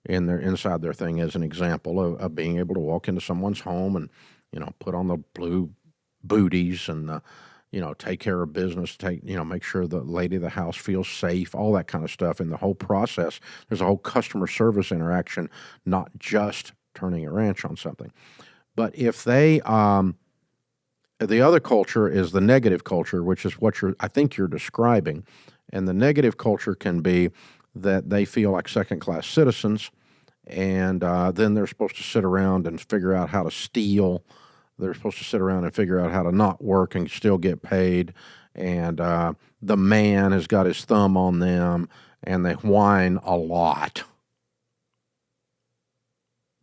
in inside their thing, as an example of being able to walk into someone's home and, put on the blue booties and, take care of business, make sure the lady of the house feels safe, all that kind of stuff. In the whole process, there's a whole customer service interaction, not just turning a wrench on something. But if they The other culture is the negative culture, which is what I think you're describing. And the negative culture can be that they feel like second-class citizens, and then they're supposed to sit around and figure out how to steal. They're supposed to sit around and figure out how to not work and still get paid. And the man has got his thumb on them, and they whine a lot.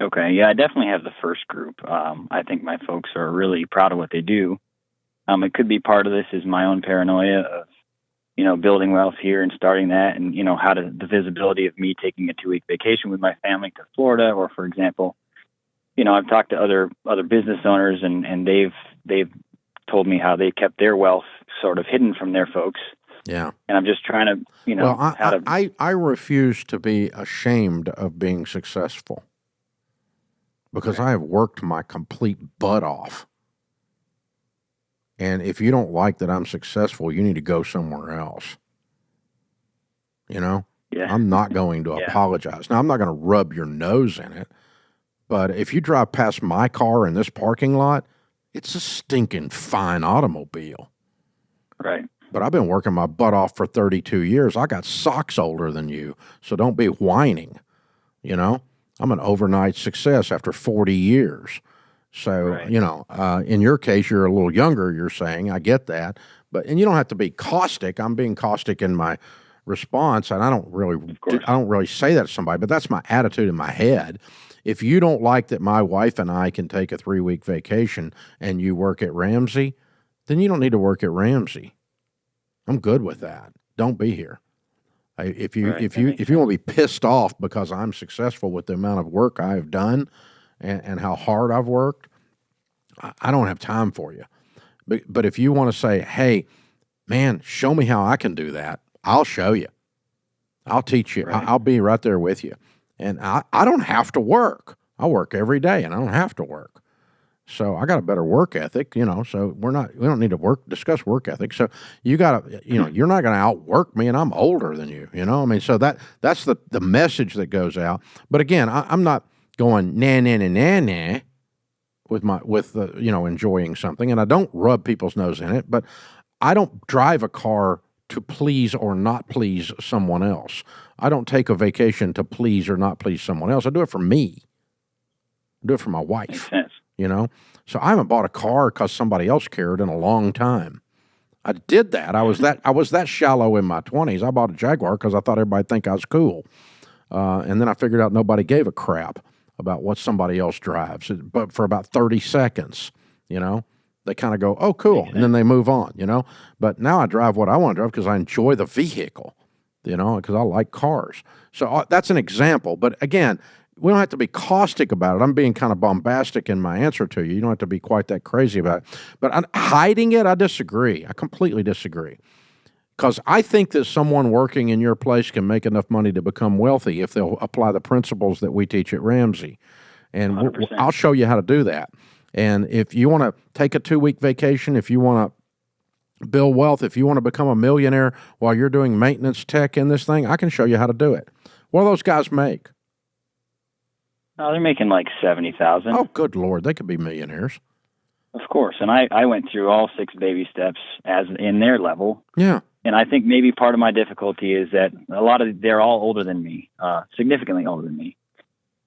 Okay, yeah, I definitely have the first group. I think my folks are really proud of what they do. It could be part of this is my own paranoia of, building wealth here and starting that, and, the visibility of me taking a 2-week vacation with my family to Florida, or, for example, I've talked to other business owners, and they've told me how they kept their wealth sort of hidden from their folks. Yeah. And I'm just trying to, Well, I refuse to be ashamed of being successful, because I have worked my complete butt off. And if you don't like that I'm successful, you need to go somewhere else. Yeah. I'm not going to apologize. Now, I'm not going to rub your nose in it, but if you drive past my car in this parking lot, it's a stinking fine automobile. Right. But I've been working my butt off for 32 years. I got socks older than you, so don't be whining, I'm an overnight success after 40 years. So, right. In your case, you're a little younger, you're saying. I get that. And you don't have to be caustic. I'm being caustic in my response, and I don't really say that to somebody, but that's my attitude in my head. If you don't like that my wife and I can take a 3-week vacation and you work at Ramsey, then you don't need to work at Ramsey. I'm good with that. Don't be here. If you want to be pissed off because I'm successful with the amount of work I have done and how hard I've worked, I don't have time for you. But if you want to say, hey, man, show me how I can do that, I'll show you. I'll teach you. Right. I'll be right there with you. And I don't have to work. I work every day, and I don't have to work. So I got a better work ethic, so we don't need to discuss work ethic. So you got to, you're not going to outwork me, and I'm older than you, so that's the message that goes out. But again, I'm not going nah with enjoying something, and I don't rub people's nose in it, but I don't drive a car to please or not please someone else. I don't take a vacation to please or not please someone else. I do it for me. I do it for my wife. Makes sense. So I haven't bought a car because somebody else cared in a long time. I did that. I was that shallow in my 20s. I bought a Jaguar because I thought everybody'd think I was cool. And then I figured out nobody gave a crap about what somebody else drives. But for about 30 seconds, they kind of go, oh, cool. And then they move on, But now I drive what I want to drive because I enjoy the vehicle, because I like cars. So that's an example. But again, we don't have to be caustic about it. I'm being kind of bombastic in my answer to you. You don't have to be quite that crazy about it. But hiding it, I disagree. I completely disagree. Because I think that someone working in your place can make enough money to become wealthy if they'll apply the principles that we teach at Ramsey. And I'll show you how to do that. And if you want to take a 2-week vacation, if you want to build wealth, if you want to become a millionaire while you're doing maintenance tech in this thing, I can show you how to do it. What do those guys make? Oh, they're making like $70,000. Oh, good Lord. They could be millionaires. Of course. And I went through all 6 baby steps as in their level. Yeah. And I think maybe part of my difficulty is that they're all older than me, significantly older than me.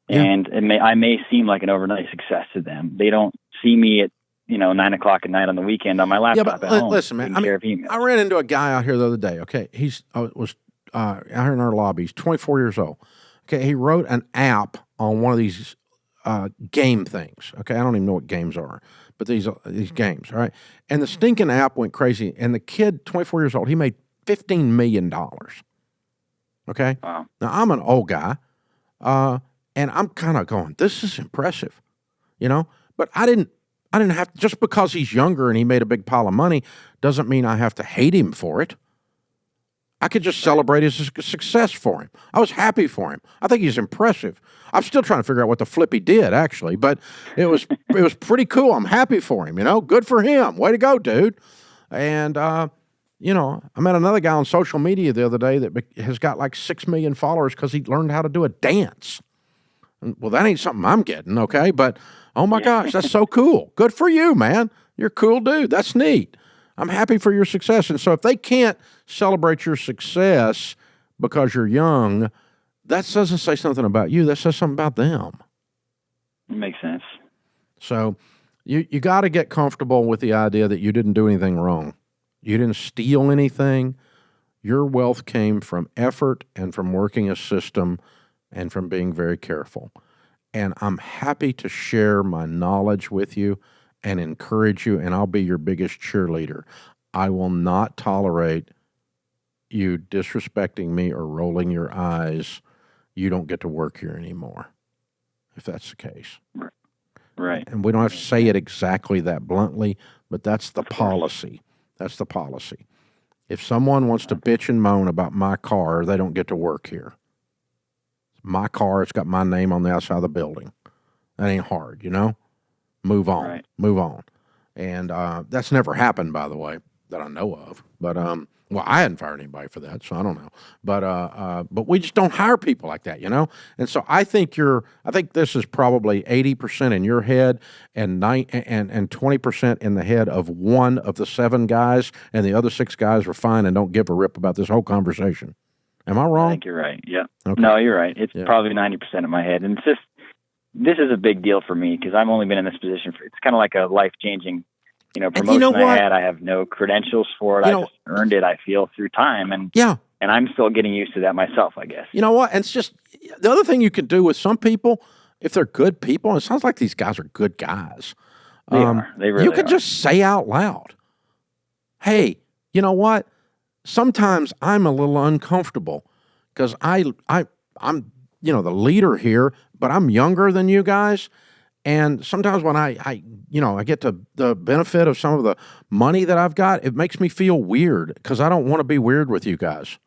Yeah. And I may seem like an overnight success to them. They don't see me at 9:00 at night on the weekend on my laptop at home. Listen, man. I ran into a guy out here the other day. Okay, he's was out here in our lobby. He's 24 years old. Okay, he wrote an app on one of these game things. Okay, I don't even know what games are, but these games, all right? And the stinking app went crazy, and the kid, 24 years old, he made $15 million. Okay? Wow. Now, I'm an old guy, and I'm kind of going, this is impressive, But I didn't have to, just because he's younger and he made a big pile of money doesn't mean I have to hate him for it. I could just celebrate his success for him. I was happy for him. I think he's impressive. I'm still trying to figure out what the flip he did, actually, but it was pretty cool. I'm happy for him, Good for him. Way to go, dude. And, I met another guy on social media the other day that has got like 6 million followers because he learned how to do a dance. Well, that ain't something I'm getting, okay? But, oh, my gosh, that's so cool. Good for you, man. You're a cool dude. That's neat. I'm happy for your success. And so if they can't celebrate your success because you're young, that doesn't say something about you. That says something about them. It makes sense. So you got to get comfortable with the idea that you didn't do anything wrong. You didn't steal anything. Your wealth came from effort and from working a system and from being very careful. And I'm happy to share my knowledge with you and encourage you, and I'll be your biggest cheerleader. I will not tolerate you disrespecting me or rolling your eyes. You don't get to work here anymore, if that's the case. Right. And we don't have to say it exactly that bluntly, but that's the policy. That's the policy. If someone wants to bitch and moan about my car, they don't get to work here. My car, it's got my name on the outside of the building. That ain't hard, you know? Move on. Right. Move on. And that's never happened, by the way, that I know of. But, well, I hadn't fired anybody for that, so I don't know. But we just don't hire people like that, you know? And so I think this is probably 80% in your head and 20% in the head of one of the 7 guys, and the other 6 guys are fine and don't give a rip about this whole conversation. Am I wrong? I think you're right. Yeah. Okay. No, you're right. It's probably 90% in my head. And this is a big deal for me because I've only been in this position it's kind of like a life-changing, promotion I had. I have no credentials for it. I just earned it, I feel, through time. And I'm still getting used to that myself, I guess. You know what? And it's just the other thing you can do with some people, if they're good people, and it sounds like these guys are good guys. They are. They really You could just say out loud, hey, you know what? Sometimes I'm a little uncomfortable because I'm the leader here, but I'm younger than you guys. And sometimes when I get the benefit of some of the money that I've got, it makes me feel weird because I don't want to be weird with you guys.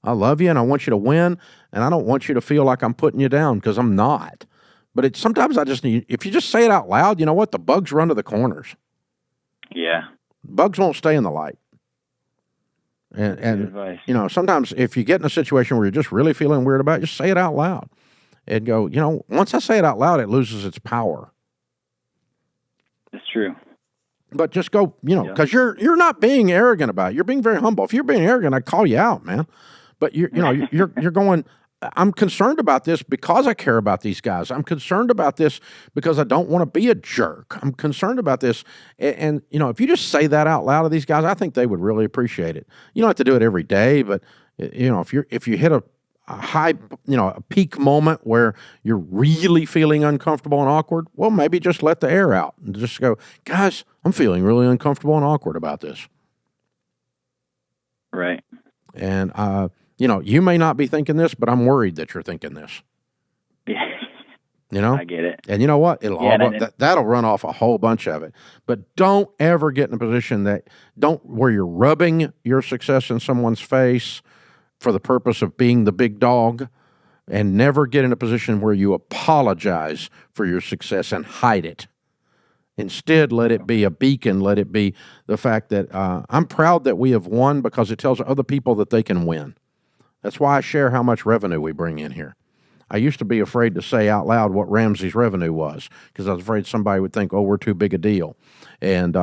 I love you and I want you to win, and I don't want you to feel like I'm putting you down because I'm not. But sometimes I just need, if you just say it out loud, you know what? The bugs run to the corners. Yeah. Bugs won't stay in the light. And sometimes if you get in a situation where you're just really feeling weird about it, just say it out loud. And go, once I say it out loud, it loses its power. It's true. But just go, because you're not being arrogant about it. You're being very humble. If you're being arrogant, I'd call you out, man. But you're going, I'm concerned about this because I care about these guys. I'm concerned about this because I don't want to be a jerk. I'm concerned about this. And if you just say that out loud to these guys, I think they would really appreciate it. You don't have to do it every day, but if you hit a high, a peak moment where you're really feeling uncomfortable and awkward, well, maybe just let the air out and just go, guys, I'm feeling really uncomfortable and awkward about this. Right. And, you may not be thinking this, but I'm worried that you're thinking this. Yeah. I get it. And you know what? That'll run off a whole bunch of it. But don't ever get in a position where you're rubbing your success in someone's face for the purpose of being the big dog, and never get in a position where you apologize for your success and hide it. Instead, let it be a beacon. Let it be the fact that I'm proud that we have won because it tells other people that they can win. That's why I share how much revenue we bring in here. I used to be afraid to say out loud what Ramsey's revenue was because I was afraid somebody would think, oh, we're too big a deal. And,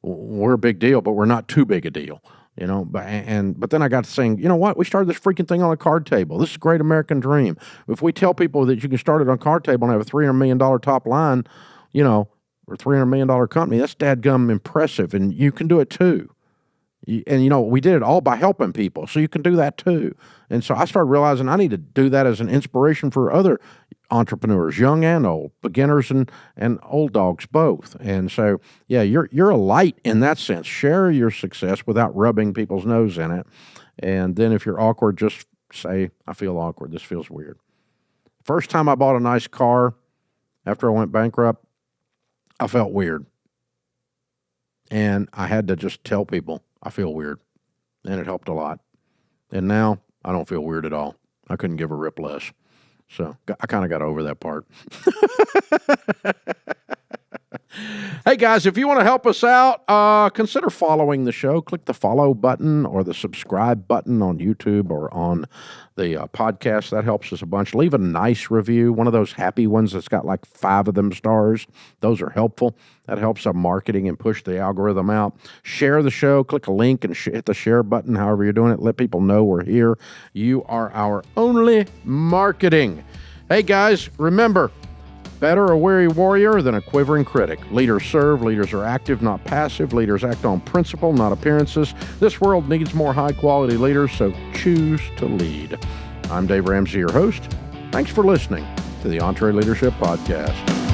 we're a big deal, but we're not too big a deal. But then I got to saying, you know what? We started this freaking thing on a card table. This is a great American dream. If we tell people that you can start it on a card table and have a $300 million top line, or $300 million company, that's dadgum impressive, and you can do it too. We did it all by helping people, so you can do that too. And so I started realizing I need to do that as an inspiration for other entrepreneurs, young and old, beginners and old dogs both. And so, you're a light in that sense. Share your success without rubbing people's nose in it. And then if you're awkward, just say, I feel awkward. This feels weird. First time I bought a nice car after I went bankrupt, I felt weird. And I had to just tell people I feel weird. And it helped a lot. And now I don't feel weird at all. I couldn't give a rip less. So I kind of got over that part. Hey, guys, if you want to help us out, consider following the show. Click the follow button or the subscribe button on YouTube or on the podcast. That helps us a bunch. Leave a nice review, one of those happy ones that's got like 5 of them stars. Those are helpful. That helps our marketing and push the algorithm out. Share the show. Click a link and hit the share button, however you're doing it. Let people know we're here. You are our only marketing. Hey, guys, remember, better a weary warrior than a quivering critic. Leaders serve. Leaders are active, not passive. Leaders act on principle, not appearances. This world needs more high-quality leaders, so choose to lead. I'm Dave Ramsey, your host. Thanks for listening to the EntreLeadership Podcast.